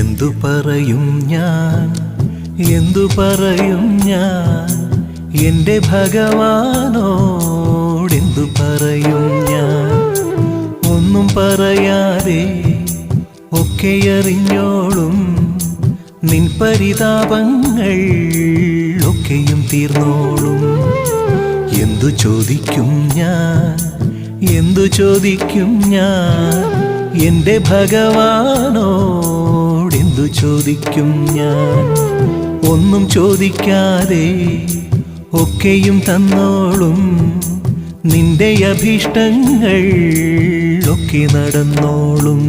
എന്തു പറയും ഞാൻ, എന്തു പറയും ഞാൻ എൻ്റെ ഭഗവാനോടെന്തു പറയും ഞാൻ. ഒന്നും പറയാതെ ഒക്കെ അറിഞ്ഞോളും നിൻ പരിതാപങ്ങൾ ഒക്കെയും തീർന്നോളും. എന്തു ചോദിക്കും ഞാൻ, എന്തു ചോദിക്കും ഞാൻ എൻ്റെ ഭഗവാനോടെന്തു ചോദിക്കും ഞാൻ. ഒന്നും ചോദിക്കാതെ ഒക്കെയും തന്നോളും നിന്റെ അഭീഷ്ടങ്ങൾ ഒക്കെ നടന്നോളും.